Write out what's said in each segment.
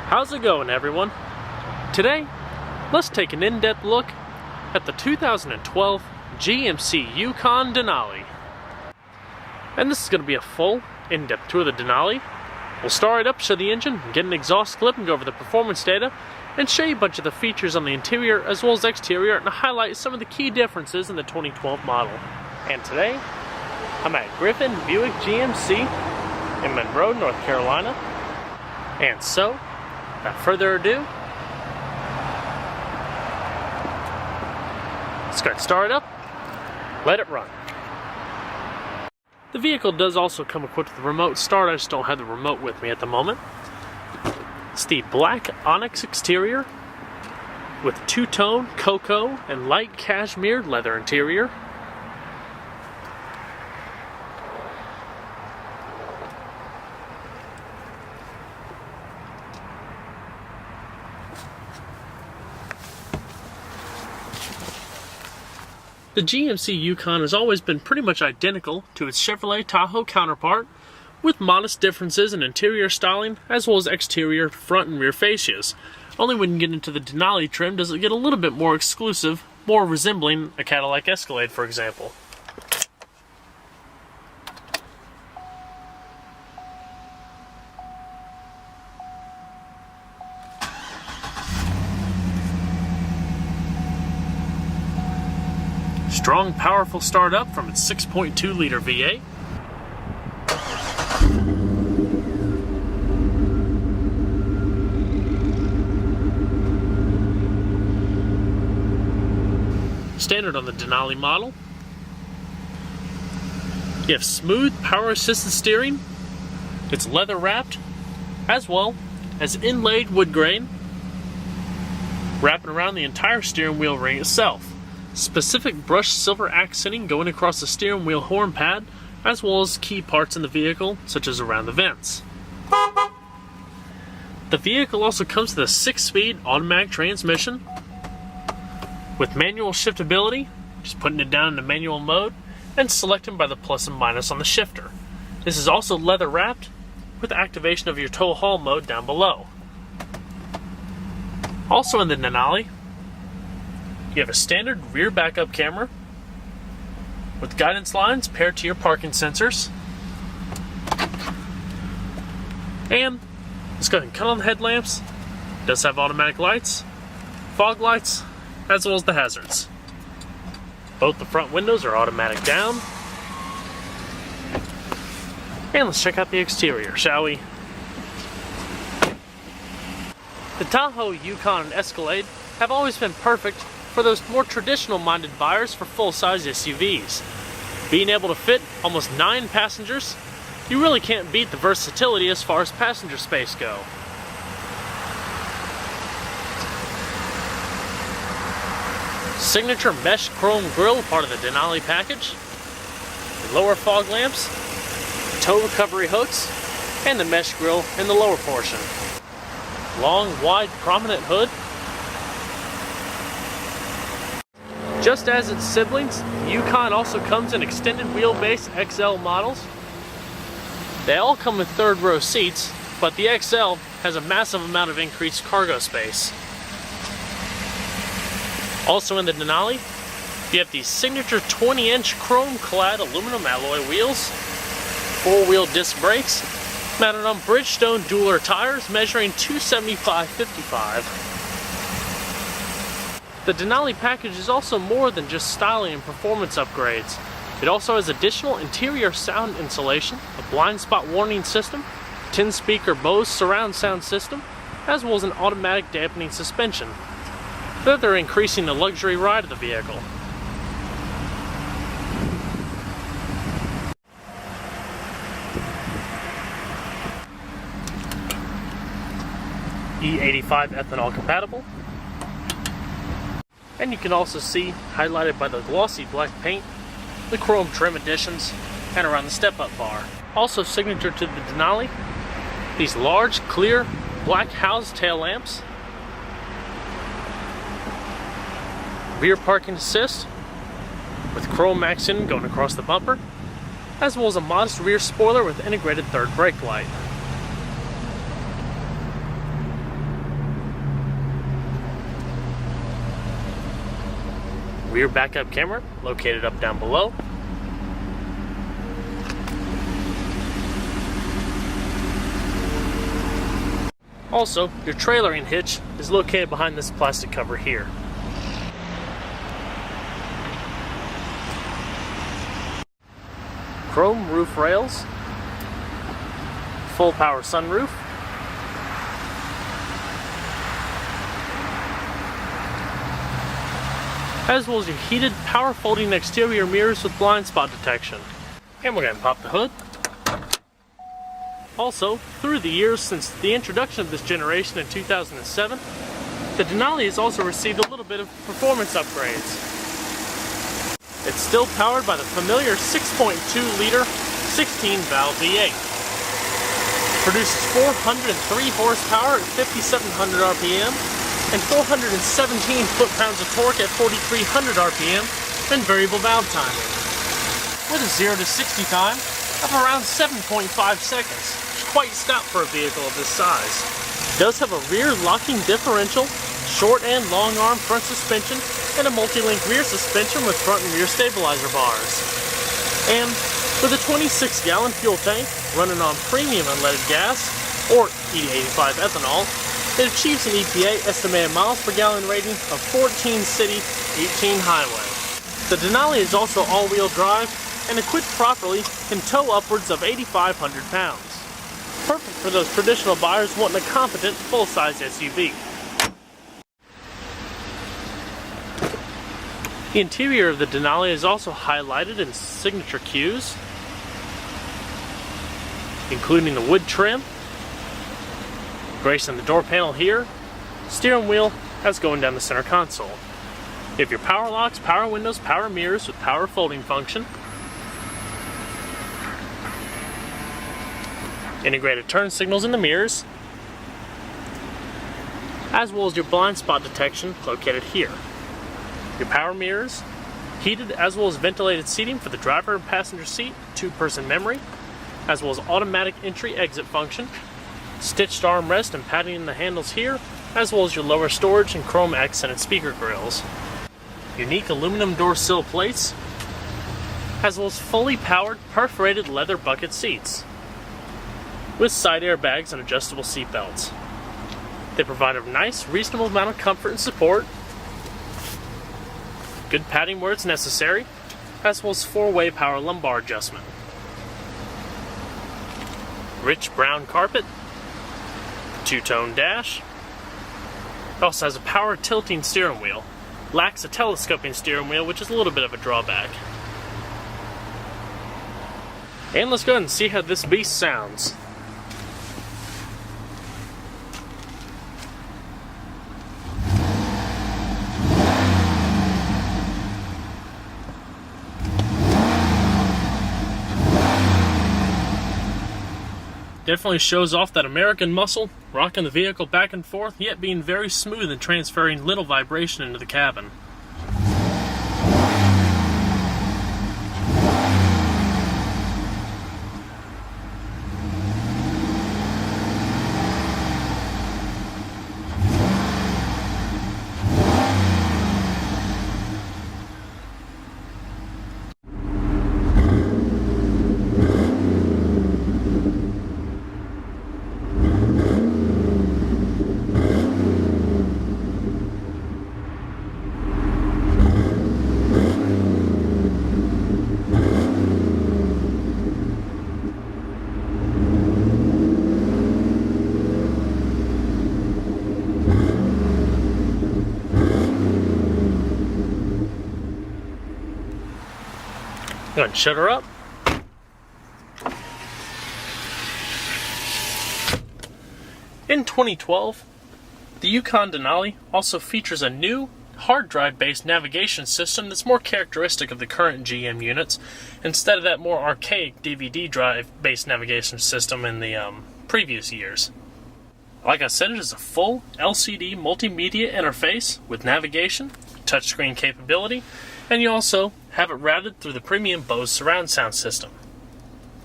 How's it going, everyone? Today, let's take an in-depth look at the 2012 GMC Yukon Denali. And this is going to be a full, in-depth tour of the Denali. We'll start it up, show the engine, get an exhaust clip, and go over the performance data, and show you a bunch of the features on the interior as well as exterior, and highlight some of the key differences in the 2012 model. And today, I'm at Griffin Buick GMC in Monroe, North Carolina. And so, without further ado, let's get started up, let it run. The vehicle does also come equipped with a remote start. I just don't have the remote with me at the moment. It's the black onyx exterior with two-tone cocoa and light cashmere leather interior. The GMC Yukon has always been pretty much identical to its Chevrolet Tahoe counterpart, with modest differences in interior styling as well as exterior front and rear fascias. Only when you get into the Denali trim does it get a little bit more exclusive, more resembling a Cadillac Escalade, for example. Strong, powerful start up from its 6.2 liter V8. Standard on the Denali model. You have smooth, power-assisted steering. It's leather wrapped, as well as inlaid wood grain, wrapping around the entire steering wheel ring itself. Specific brushed silver accenting going across the steering wheel horn pad, as well as key parts in the vehicle, such as around the vents. The vehicle also comes with a 6-speed automatic transmission with manual shiftability, just putting it down into manual mode, and selecting by the plus and minus on the shifter. This is also leather wrapped with activation of your tow haul mode down below. Also in the Denali, you have a standard rear backup camera with guidance lines paired to your parking sensors. And let's go ahead and cut on the headlamps. It does have automatic lights, fog lights, as well as the hazards. Both the front windows are automatic down. And let's check out the exterior, shall we? The Tahoe, Yukon, and Escalade have always been perfect for those more traditional-minded buyers for full-size SUVs. Being able to fit almost 9 passengers, you really can't beat the versatility as far as passenger space go. Signature mesh chrome grille, part of the Denali package. The lower fog lamps, tow recovery hooks, and the mesh grille in the lower portion. Long, wide, prominent hood. Just as its siblings, the Yukon also comes in extended wheelbase XL models. They all come with third row seats, but the XL has a massive amount of increased cargo space. Also in the Denali, you have these signature 20-inch chrome-clad aluminum alloy wheels, 4-wheel disc brakes, mounted on Bridgestone Dueler tires measuring 275/55. The Denali package is also more than just styling and performance upgrades. It also has additional interior sound insulation, a blind spot warning system, 10-speaker Bose surround sound system, as well as an automatic dampening suspension, further increasing the luxury ride of the vehicle. E85 ethanol compatible. And you can also see, highlighted by the glossy black paint, the chrome trim additions, and around the step-up bar. Also signature to the Denali, these large, clear, black housed tail lamps, rear parking assist with chrome accent going across the bumper, as well as a modest rear spoiler with integrated third brake light. rear backup camera located up down below. Also, your trailering hitch is located behind this plastic cover here. Chrome roof rails, full power sunroof, as well as your heated power folding exterior mirrors with blind spot detection. And we're going to pop the hood. Also, through the years since the introduction of this generation in 2007, the Denali has also received a little bit of performance upgrades. It's still powered by the familiar 6.2-liter 16-valve V8. Produces 403 horsepower at 5,700 RPM and 417 foot-pounds of torque at 4,300 RPM and variable valve timing. With a 0 to 60 time of around 7.5 seconds. Quite stout for a vehicle of this size. It does have a rear locking differential, short and long arm front suspension, and a multi-link rear suspension with front and rear stabilizer bars. And with a 26-gallon fuel tank running on premium unleaded gas, or E85 ethanol, it achieves an EPA estimated miles per gallon rating of 14 city, 18 highway. The Denali is also all-wheel drive and equipped properly can tow upwards of 8,500 pounds. Perfect for those traditional buyers wanting a competent, full-size SUV. The interior of the Denali is also highlighted in signature cues, including the wood trim, gracing the door panel here, steering wheel as going down the center console. You have your power locks, power windows, power mirrors with power folding function, integrated turn signals in the mirrors, as well as your blind spot detection located here. Your power mirrors, heated as well as ventilated seating for the driver and passenger seat, 2-person memory, as well as automatic entry-exit function, stitched armrest and padding in the handles here, as well as your lower storage and chrome accented speaker grills. Unique aluminum door sill plates, as well as fully powered perforated leather bucket seats with side airbags and adjustable seat belts. They provide a nice, reasonable amount of comfort and support, good padding where it's necessary, as well as 4-way power lumbar adjustment. Rich brown carpet, 2-tone dash. It also has a power tilting steering wheel. Lacks a telescoping steering wheel, which is a little bit of a drawback. And let's go ahead and see how this beast sounds. Definitely shows off that American muscle, rocking the vehicle back and forth, yet being very smooth and transferring little vibration into the cabin. Go ahead and shut her up. In 2012, the Yukon Denali also features a new hard drive-based navigation system that's more characteristic of the current GM units, instead of that more archaic DVD drive-based navigation system in the previous years. Like I said, it is a full LCD multimedia interface with navigation, touchscreen capability, and you also have it routed through the premium Bose surround sound system.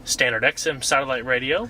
Standard XM satellite radio,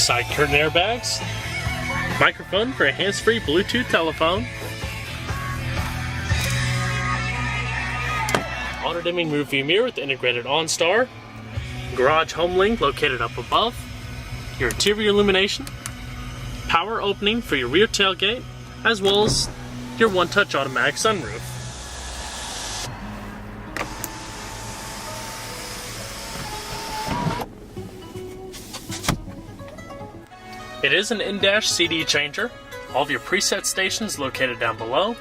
side curtain airbags, microphone for a hands-free Bluetooth telephone, auto-dimming rearview mirror with integrated OnStar, garage home link located up above, your interior illumination, power opening for your rear tailgate, as well as your one-touch automatic sunroof. It is an in-dash CD changer. All of your preset stations located down below.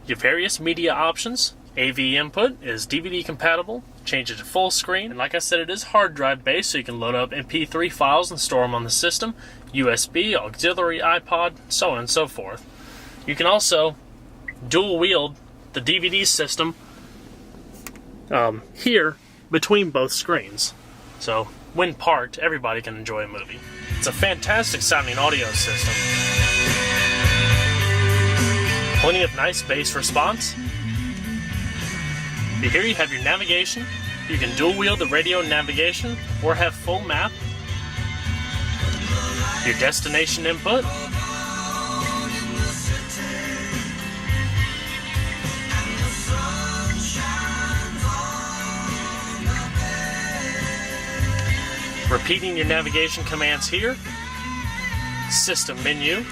Your various media options. AV input is DVD compatible. Change it to full screen. And like I said, it is hard drive based, so you can load up MP3 files and store them on the system. USB, auxiliary iPod, so on and so forth. You can also dual wield the DVD system here between both screens. So when parked, everybody can enjoy a movie. It's a fantastic sounding audio system. Plenty of nice bass response. Here you have your navigation. You can dual wield the radio navigation or have full map. Your destination input. Repeating your navigation commands here. System menu.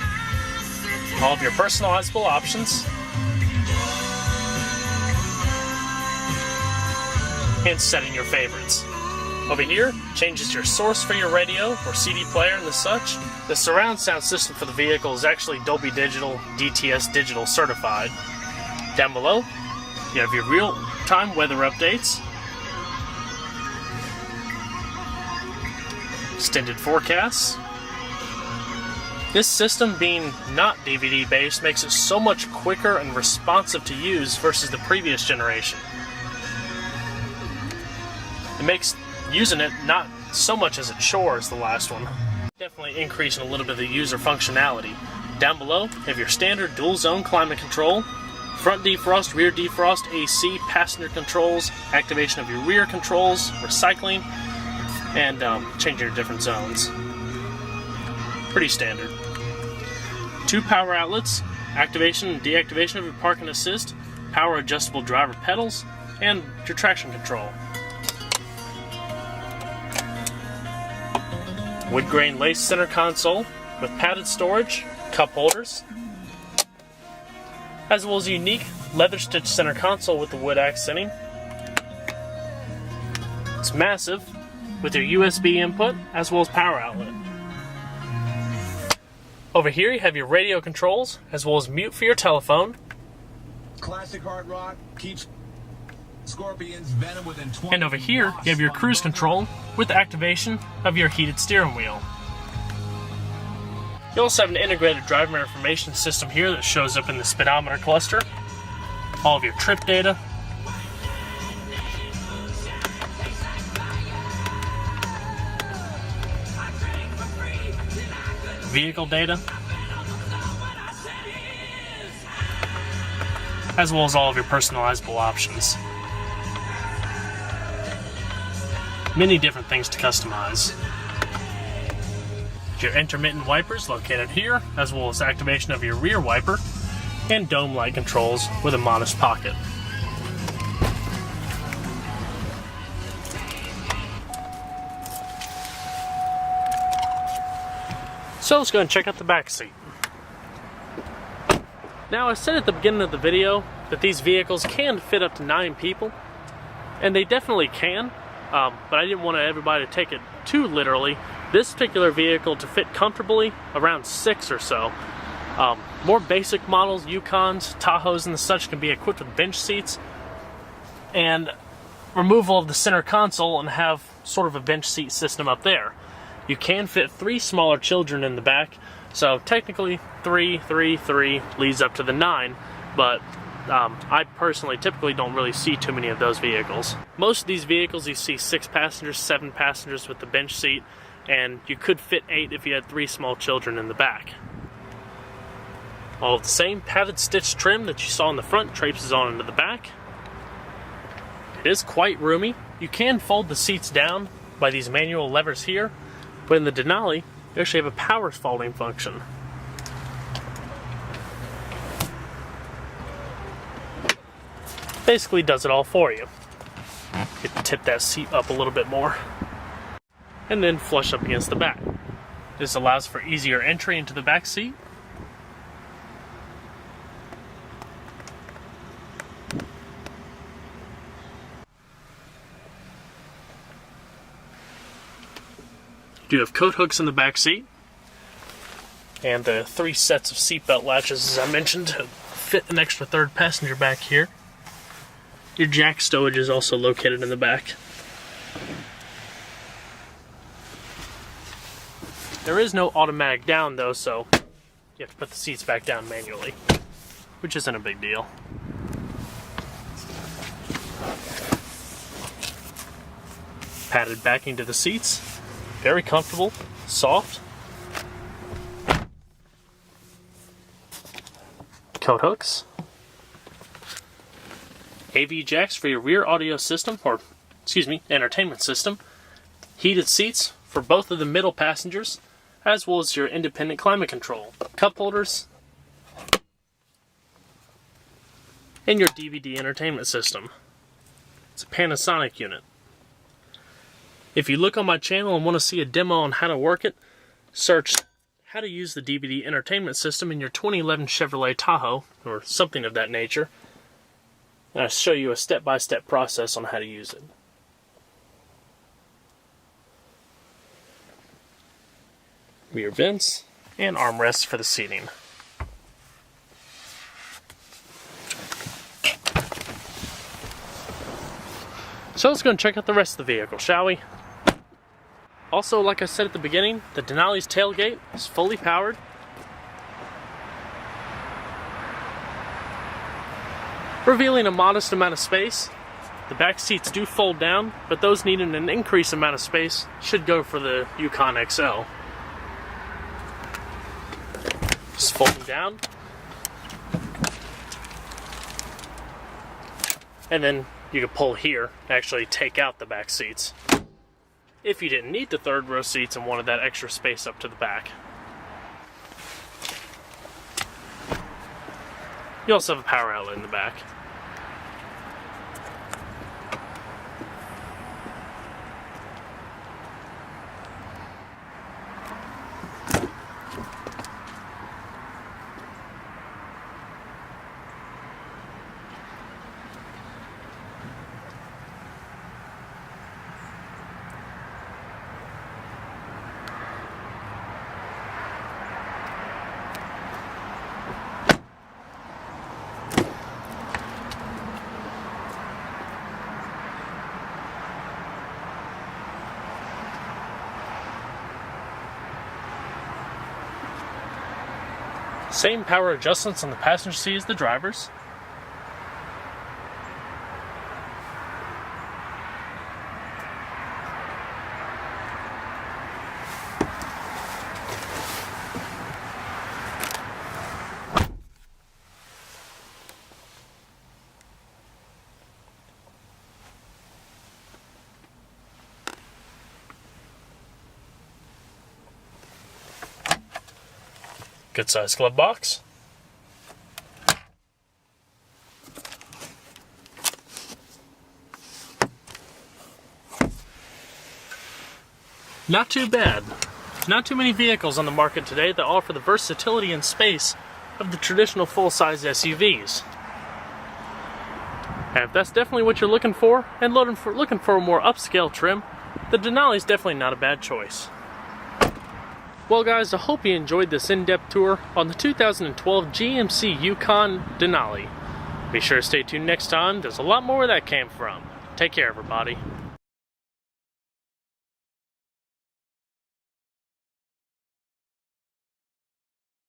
All of your personalizable options. And setting your favorites. Over here, changes your source for your radio or CD player and the such. The surround sound system for the vehicle is actually Dolby Digital DTS Digital certified. Down below, you have your real-time weather updates, extended forecasts. This system being not DVD based makes it so much quicker and responsive to use versus the previous generation. It makes using it not so much as a chore as the last one. Definitely increasing a little bit of the user functionality. Down below, you have your standard dual zone climate control, front defrost, rear defrost, AC, passenger controls, activation of your rear controls, recycling, and changing your different zones. Pretty standard. 2 power outlets, activation and deactivation of your parking assist, power adjustable driver pedals, and your traction control. Wood grain lace center console with padded storage, cup holders, as well as a unique leather stitched center console with the wood accenting. It's massive with your USB input as well as power outlet. Over here you have your radio controls as well as mute for your telephone. Classic hard rock keeps Scorpion's venom within 20. And over here you have your cruise control with activation of your heated steering wheel. You also have an integrated driver information system here that shows up in the speedometer cluster. All of your trip data. Vehicle data. As well as all of your personalizable options. Many different things to customize. Your intermittent wipers located here, as well as activation of your rear wiper, and dome light controls with a modest pocket. So let's go and check out the back seat. Now I said at the beginning of the video that these vehicles can fit up to 9 people, and they definitely can. But I didn't want everybody to take it too literally. This particular vehicle, to fit comfortably, around 6 or so. More basic models, Yukons, Tahoes, and the such can be equipped with bench seats and removal of the center console and have sort of a bench seat system up there. You can fit 3 smaller children in the back, so technically 3 leads up to the 9, but I personally typically don't really see too many of those vehicles. Most of these vehicles you see 6 passengers, 7 passengers with the bench seat, and you could fit 8 if you had 3 small children in the back. All of the same padded stitch trim that you saw in the front traipses on into the back. It is quite roomy. You can fold the seats down by these manual levers here, But in the Denali, you actually have a power folding function. Basically does it all for you. You can tip that seat up a little bit more. And then flush up against the back. This allows for easier entry into the back seat. You do have coat hooks in the back seat. And the 3 sets of seatbelt latches, as I mentioned, to fit an extra third passenger back here. Your jack stowage is also located in the back. There is no automatic down though, so you have to put the seats back down manually, which isn't a big deal. Padded backing to the seats, very comfortable, soft. Coat hooks. AV jacks for your rear audio system, or entertainment system. Heated seats for both of the middle passengers, as well as your independent climate control. Cup holders. And your DVD entertainment system. It's a Panasonic unit. If you look on my channel and want to see a demo on how to work it, search how to use the DVD entertainment system in your 2011 Chevrolet Tahoe, or something of that nature. And I'll show you a step-by-step process on how to use it. Rear vents and armrests for the seating. So let's go and check out the rest of the vehicle, shall we? Also, like I said at the beginning, the Denali's tailgate is fully powered. Revealing a modest amount of space. The back seats do fold down, but those needing an increased amount of space should go for the Yukon XL. Just folding down. And then you can pull here and actually take out the back seats, if you didn't need the third row seats and wanted that extra space up to the back. You also have a power outlet in the back. Same power adjustments on the passenger seat as the driver's. Good sized glove box. Not too bad. Not too many vehicles on the market today that offer the versatility and space of the traditional full-size SUVs. And if that's definitely what you're looking for, and looking for a more upscale trim, the Denali is definitely not a bad choice. Well guys, I hope you enjoyed this in-depth tour on the 2012 GMC Yukon Denali. Be sure to stay tuned next time, there's a lot more where that came from. Take care everybody.